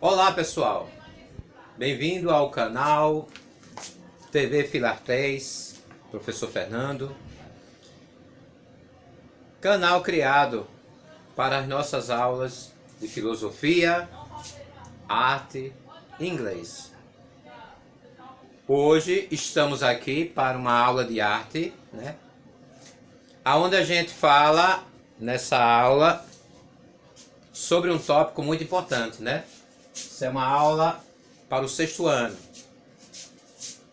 Olá pessoal, bem-vindo ao canal TV Filartéis, Professor Fernando, canal criado para as nossas aulas de filosofia, arte e inglês. Hoje estamos aqui para uma aula de arte, onde a gente fala nessa aula sobre um tópico muito importante, Isso é uma aula para o 6º ano.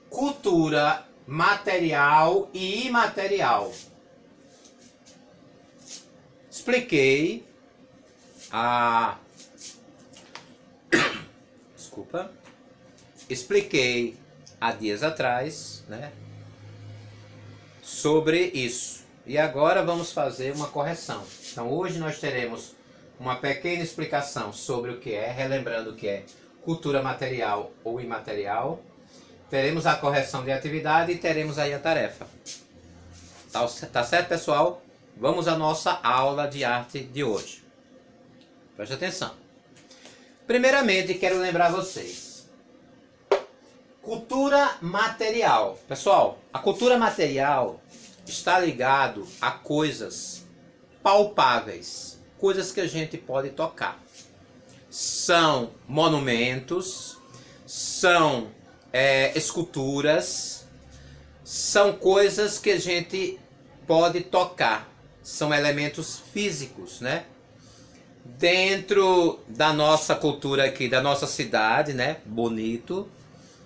Cultura material e imaterial. Expliquei há dias atrás, sobre isso. E agora vamos fazer uma correção. Então hoje nós teremos uma pequena explicação sobre o que é, relembrando o que é cultura material ou imaterial. Teremos a correção de atividade e teremos aí a tarefa. Tá certo, pessoal? Vamos à nossa aula de arte de hoje. Preste atenção. Primeiramente, quero lembrar vocês. Cultura material. Pessoal, a cultura material está ligado a coisas palpáveis. Coisas que a gente pode tocar. São monumentos, são esculturas, são coisas que a gente pode tocar. São elementos físicos, Dentro da nossa cultura aqui, da nossa cidade, Bonito,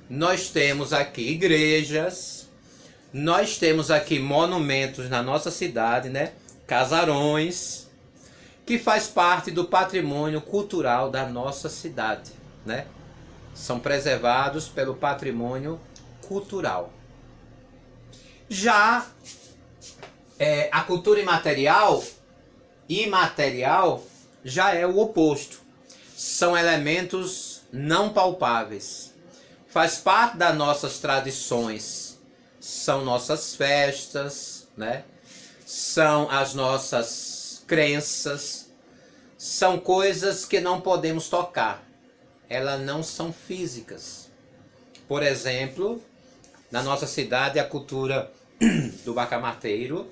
nós temos aqui igrejas, nós temos aqui monumentos na nossa cidade, Casarões, que faz parte do patrimônio cultural da nossa cidade, São preservados pelo patrimônio cultural. Já a cultura imaterial já é o oposto. São elementos não palpáveis. Faz parte das nossas tradições. São nossas festas, São as nossas crenças, são coisas que não podemos tocar, elas não são físicas. Por exemplo, na nossa cidade a cultura do barcamarteiro,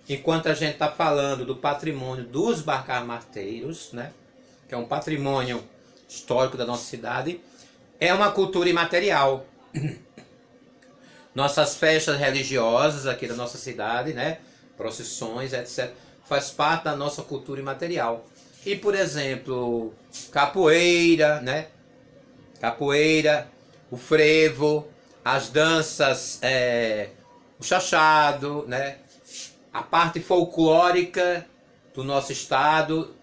enquanto a gente está falando do patrimônio dos barcamarteiros, que é um patrimônio histórico da nossa cidade, é uma cultura imaterial. Nossas festas religiosas aqui da nossa cidade, procissões, etc., faz parte da nossa cultura imaterial. E, por exemplo, capoeira, Capoeira, o frevo, as danças, o chachado, A parte folclórica do nosso estado,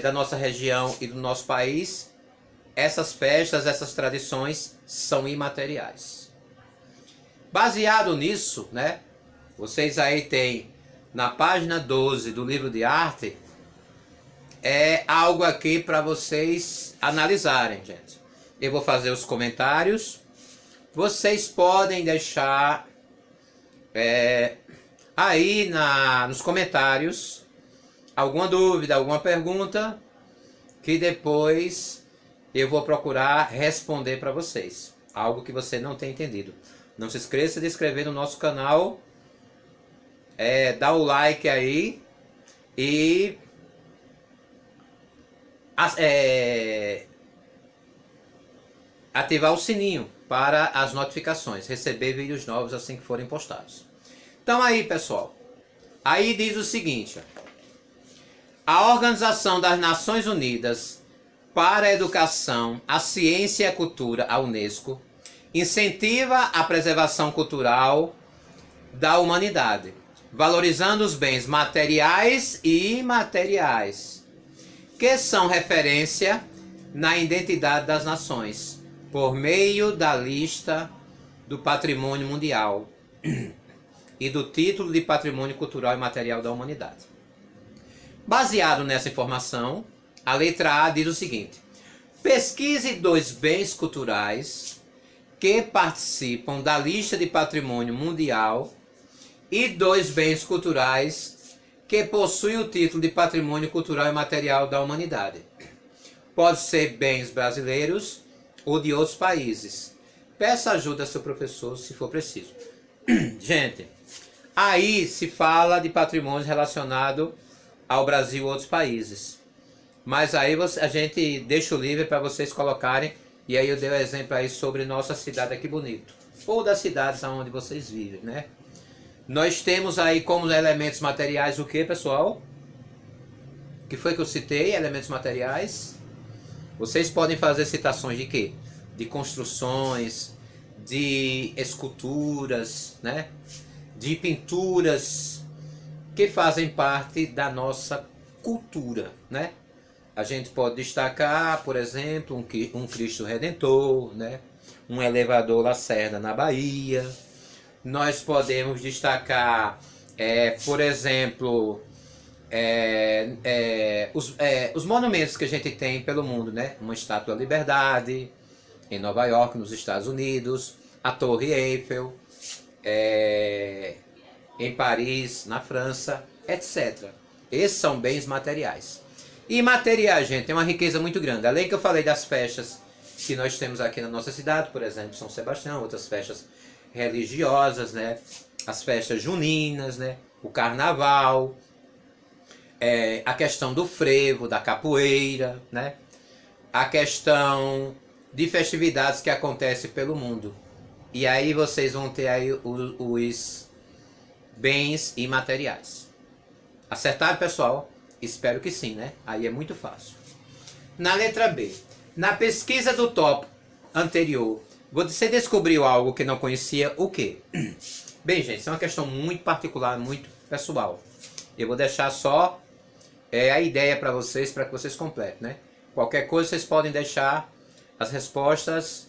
da nossa região e do nosso país, essas festas, essas tradições são imateriais. Baseado nisso, vocês aí têm na página 12 do livro de arte, algo aqui para vocês analisarem, gente. Eu vou fazer os comentários. Vocês podem deixar aí nos comentários alguma dúvida, alguma pergunta, que depois eu vou procurar responder para vocês. Algo que você não tem entendido. Não se esqueça de se inscrever no nosso canal, dá o like aí e ativar o sininho para as notificações, receber vídeos novos assim que forem postados. Então aí, pessoal, aí diz o seguinte: a Organização das Nações Unidas para a Educação, a Ciência e a Cultura, a UNESCO, incentiva a preservação cultural da humanidade, valorizando os bens materiais e imateriais, que são referência na identidade das nações, por meio da lista do patrimônio mundial e do título de patrimônio cultural e material da humanidade. Baseado nessa informação, a letra A diz o seguinte: pesquise 2 bens culturais que participam da lista de patrimônio mundial e 2 bens culturais que possuem o título de Patrimônio Cultural e Material da Humanidade. Pode ser bens brasileiros ou de outros países. Peça ajuda ao seu professor se for preciso. Gente, aí se fala de patrimônio relacionado ao Brasil e outros países. Mas aí a gente deixa o livre para vocês colocarem. E aí eu dei um exemplo aí sobre nossa cidade aqui bonito. Ou das cidades onde vocês vivem, né? Nós temos aí como elementos materiais o que, pessoal? O que foi que eu citei? Elementos materiais. Vocês podem fazer citações de quê? De construções, de esculturas, né? De pinturas que fazem parte da nossa cultura, né? A gente pode destacar, por exemplo, um Cristo Redentor, né? Um elevador Lacerda na Bahia. Nós podemos destacar, por exemplo, os monumentos que a gente tem pelo mundo, né? Uma Estátua da Liberdade em Nova York, nos Estados Unidos, a Torre Eiffel em Paris, na França, etc. Esses são bens materiais. E materiais, gente, tem uma riqueza muito grande. Além que eu falei das festas que nós temos aqui na nossa cidade, por exemplo, São Sebastião, outras festas religiosas, né? As festas juninas, né? O carnaval, a questão do frevo, da capoeira, né? A questão de festividades que acontecem pelo mundo. E aí vocês vão ter aí os bens imateriais. Acertaram, pessoal? Espero que sim, né? Aí é muito fácil. Na letra B. Na pesquisa do tópico anterior, você descobriu algo que não conhecia, o quê? Bem, gente, isso é uma questão muito particular, muito pessoal. Eu vou deixar só a ideia para vocês que vocês completem, né? Qualquer coisa vocês podem deixar as respostas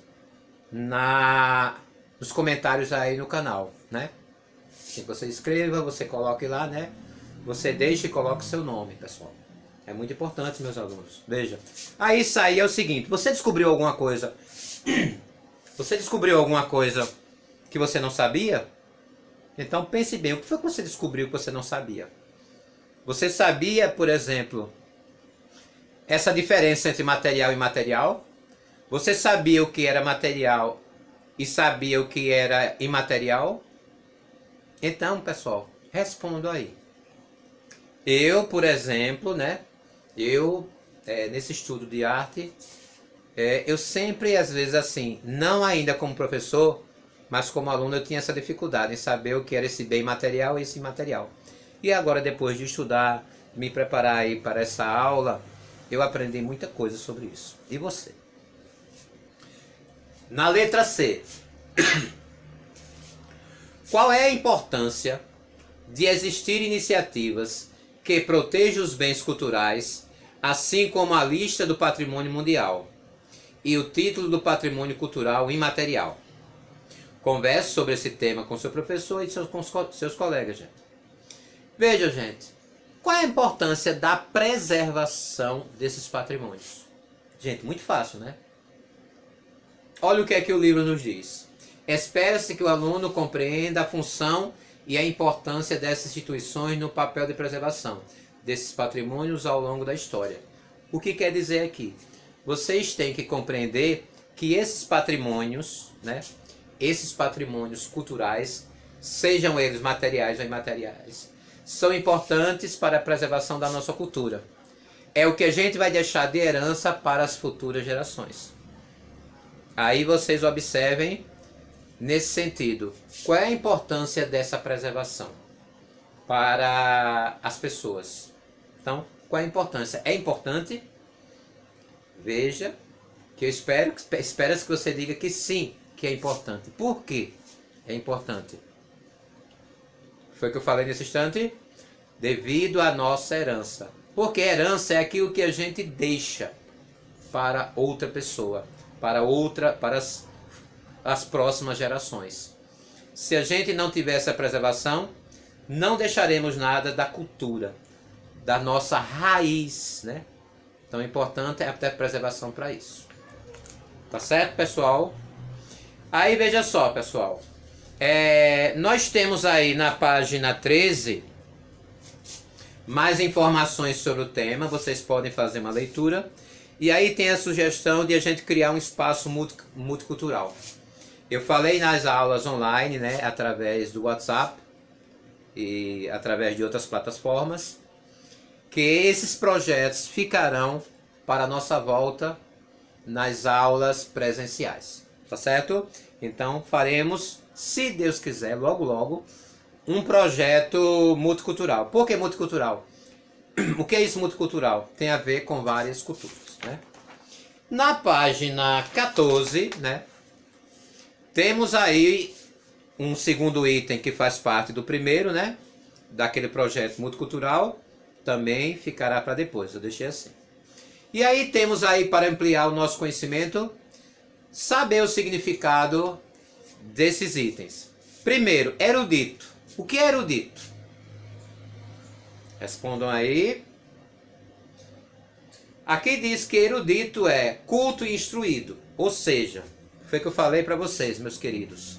nos comentários aí no canal, né? Se você escreva, você coloque lá, né? Você deixa e coloque seu nome, pessoal. É muito importante, meus alunos. Veja. Aí isso aí é o seguinte. Você descobriu alguma coisa? Você descobriu alguma coisa que você não sabia? Então pense bem. O que foi que você descobriu que você não sabia? Você sabia, por exemplo, essa diferença entre material e imaterial? Você sabia o que era material e sabia o que era imaterial? Então, pessoal, respondo aí. Eu, por exemplo, né? Nesse estudo de arte, eu sempre, às vezes, assim, não ainda como professor, mas como aluno eu tinha essa dificuldade em saber o que era esse bem material e esse imaterial. E agora, depois de estudar, me preparar aí para essa aula, eu aprendi muita coisa sobre isso. E você? Na letra C. Qual é a importância de existir iniciativas que protejam os bens culturais, assim como a lista do patrimônio mundial e o título do patrimônio cultural imaterial? Converse sobre esse tema com seu professor e seus colegas, gente. Veja, gente, qual é a importância da preservação desses patrimônios? Gente, muito fácil, né? Olha o que é que o livro nos diz. Espera-se que o aluno compreenda a função e a importância dessas instituições no papel de preservação desses patrimônios ao longo da história. O que quer dizer aqui? Vocês têm que compreender que esses patrimônios, né, esses patrimônios culturais, sejam eles materiais ou imateriais, são importantes para a preservação da nossa cultura. É o que a gente vai deixar de herança para as futuras gerações. Aí vocês observem nesse sentido, qual é a importância dessa preservação para as pessoas? Então, qual é a importância? É importante? Veja, que eu espero que você diga que sim, que é importante. Por quê é importante? Foi o que eu falei nesse instante? Devido à nossa herança. Porque herança é aquilo que a gente deixa para outra pessoa, para as próximas gerações. Se a gente não tiver essa preservação, não deixaremos nada da cultura, da nossa raiz, né? Então, importante é a preservação para isso. Tá certo, pessoal? Aí, veja só, pessoal. Nós temos aí na página 13 mais informações sobre o tema. Vocês podem fazer uma leitura. E aí tem a sugestão de a gente criar um espaço multicultural. Eu falei nas aulas online, né, através do WhatsApp e através de outras plataformas, que esses projetos ficarão para a nossa volta nas aulas presenciais, tá certo? Então faremos, se Deus quiser, logo logo, um projeto multicultural. Por que multicultural? O que é isso multicultural? Tem a ver com várias culturas, né? Na página 14, né, temos aí um segundo item que faz parte do primeiro, né, daquele projeto multicultural, também ficará para depois, eu deixei assim. E aí temos aí, para ampliar o nosso conhecimento, saber o significado desses itens. Primeiro, erudito. O que é erudito? Respondam aí. Aqui diz que erudito é culto e instruído. Ou seja, foi o que eu falei para vocês, meus queridos.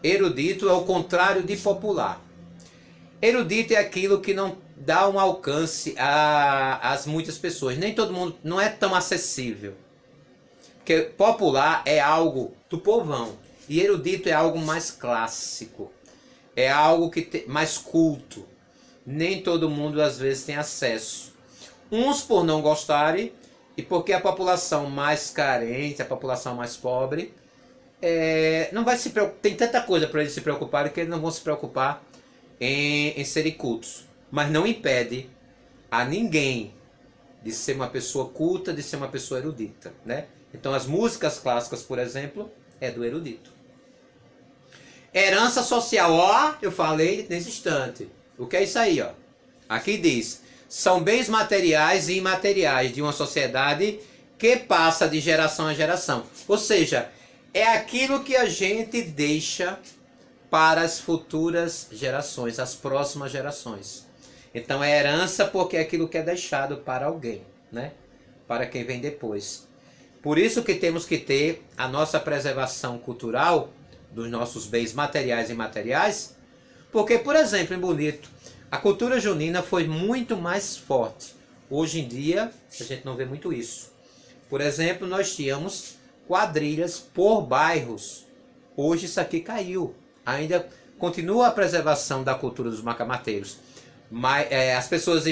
Erudito é o contrário de popular. Erudito é aquilo que não dá um alcance às muitas pessoas. Nem todo mundo, não é tão acessível. Porque popular é algo do povão. E erudito é algo mais clássico. É algo que mais culto. Nem todo mundo às vezes tem acesso. Uns por não gostarem e porque a população mais carente, a população mais pobre, não vai se preocupar. Tem tanta coisa para eles se preocuparem que eles não vão se preocupar em serem cultos. Mas não impede a ninguém de ser uma pessoa culta, de ser uma pessoa erudita, né? Então as músicas clássicas, por exemplo, é do erudito. Herança social, ó, eu falei nesse instante. O que é isso aí, ó? Aqui diz: são bens materiais e imateriais de uma sociedade que passa de geração a geração. Ou seja, é aquilo que a gente deixa para as futuras gerações, as próximas gerações. Então é herança porque é aquilo que é deixado para alguém, né? Para quem vem depois. Por isso que temos que ter a nossa preservação cultural dos nossos bens materiais e imateriais, porque, por exemplo, em Bonito, a cultura junina foi muito mais forte. Hoje em dia, a gente não vê muito isso. Por exemplo, nós tínhamos quadrilhas por bairros. Hoje isso aqui caiu. Ainda continua a preservação da cultura dos macamateiros. Mas, as pessoas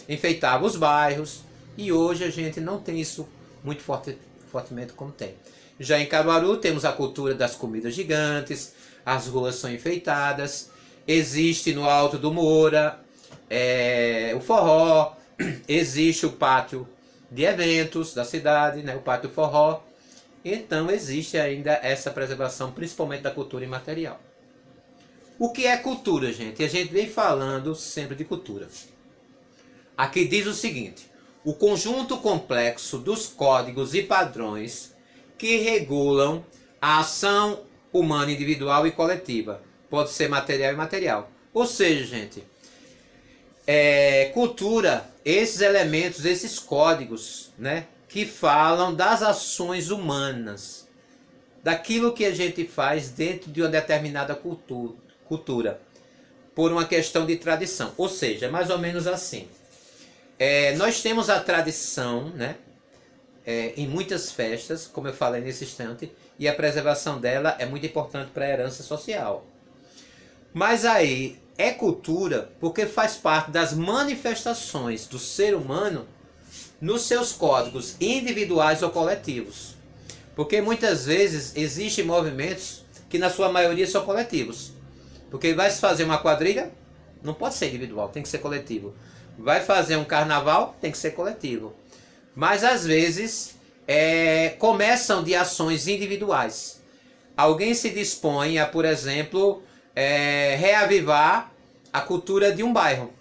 enfeitavam os bairros e hoje a gente não tem isso muito fortemente como tem. Já em Caruaru temos a cultura das comidas gigantes, as ruas são enfeitadas, existe no Alto do Moura o forró, existe o pátio de eventos da cidade, né, o pátio do forró. Então existe ainda essa preservação, principalmente da cultura imaterial. O que é cultura, gente? A gente vem falando sempre de cultura. Aqui diz o seguinte: o conjunto complexo dos códigos e padrões que regulam a ação humana individual e coletiva. Pode ser material e imaterial. Ou seja, gente, cultura, esses elementos, esses códigos, né, que falam das ações humanas, daquilo que a gente faz dentro de uma determinada cultura, por uma questão de tradição. Ou seja, mais ou menos assim. Nós temos a tradição, né, em muitas festas, como eu falei nesse instante, e a preservação dela é muito importante para a herança social. Mas aí é cultura porque faz parte das manifestações do ser humano nos seus códigos individuais ou coletivos. Porque muitas vezes existem movimentos que na sua maioria são coletivos. Porque vai se fazer uma quadrilha, não pode ser individual, tem que ser coletivo. Vai fazer um carnaval, tem que ser coletivo. Mas às vezes começam de ações individuais. Alguém se dispõe a, por exemplo, reavivar a cultura de um bairro.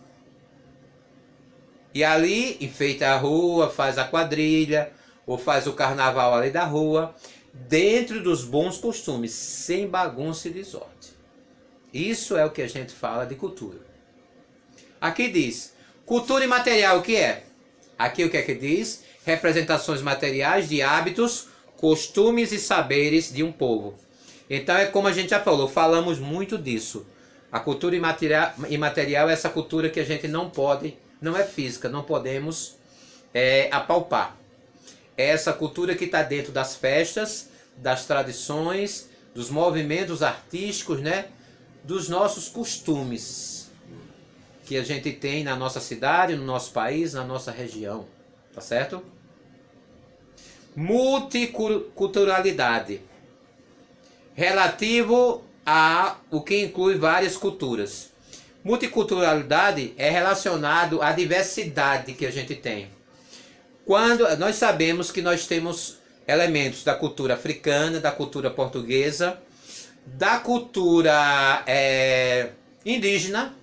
E ali enfeita a rua, faz a quadrilha, ou faz o carnaval ali da rua, dentro dos bons costumes, sem bagunça e desordem. Isso é o que a gente fala de cultura. Aqui diz, cultura imaterial, o que é? Aqui o que é que diz? Representações materiais de hábitos, costumes e saberes de um povo. Então é como a gente já falou, falamos muito disso. A cultura imaterial é essa cultura que a gente não pode, não é física, não podemos apalpar. É essa cultura que está dentro das festas, das tradições, dos movimentos artísticos, né? Dos nossos costumes que a gente tem na nossa cidade, no nosso país, na nossa região, tá certo? Multiculturalidade, relativo a o que inclui várias culturas. Multiculturalidade é relacionado à diversidade que a gente tem. Quando nós sabemos que nós temos elementos da cultura africana, da cultura portuguesa, da cultura indígena,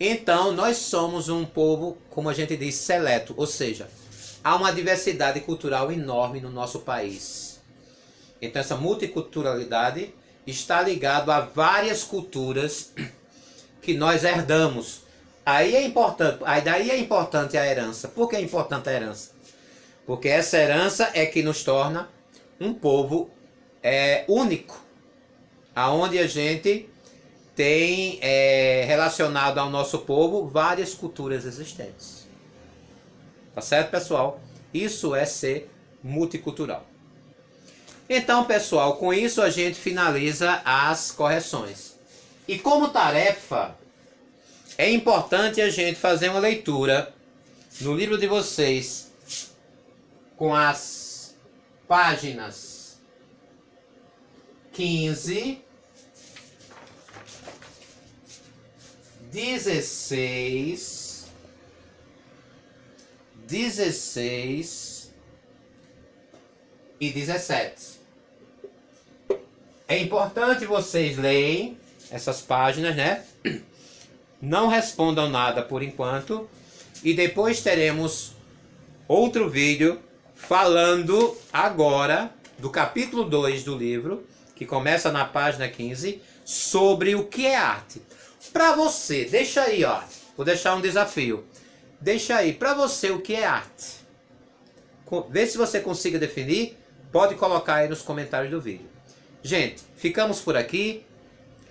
então nós somos um povo, como a gente diz, seleto, ou seja, há uma diversidade cultural enorme no nosso país. Então essa multiculturalidade está ligada a várias culturas que nós herdamos. Daí é importante a herança. Por que é importante a herança? Porque essa herança é que nos torna um povo único, aonde a gente tem relacionado ao nosso povo várias culturas existentes. Tá certo, pessoal? Isso é ser multicultural. Então, pessoal, com isso a gente finaliza as correções. E como tarefa, é importante a gente fazer uma leitura no livro de vocês com as páginas 15, 16 e 17. É importante vocês leem essas páginas, né? Não respondam nada por enquanto. E depois teremos outro vídeo falando agora do capítulo 2 do livro, que começa na página 15, sobre o que é arte. Para você, deixa aí, ó. Vou deixar um desafio. Deixa aí, para você, o que é arte. Vê se você consiga definir. Pode colocar aí nos comentários do vídeo. Gente, ficamos por aqui.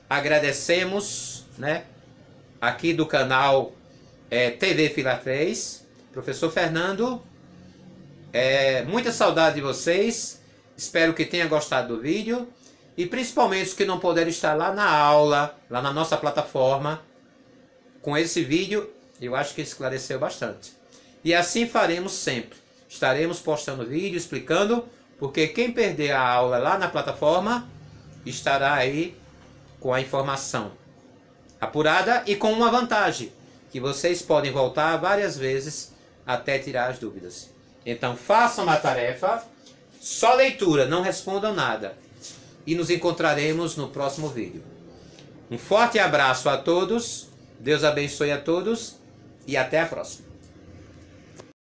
Agradecemos, né? Aqui do canal TV Fila 3. Professor Fernando. Muita saudade de vocês. Espero que tenha gostado do vídeo. E principalmente os que não puderam estar lá na aula, lá na nossa plataforma. Com esse vídeo, eu acho que esclareceu bastante. E assim faremos sempre. Estaremos postando vídeo explicando, porque quem perder a aula lá na plataforma estará aí com a informação apurada e com uma vantagem, que vocês podem voltar várias vezes até tirar as dúvidas. Então façam uma tarefa, só leitura, não respondam nada. E nos encontraremos no próximo vídeo. Um forte abraço a todos, Deus abençoe a todos e até a próxima.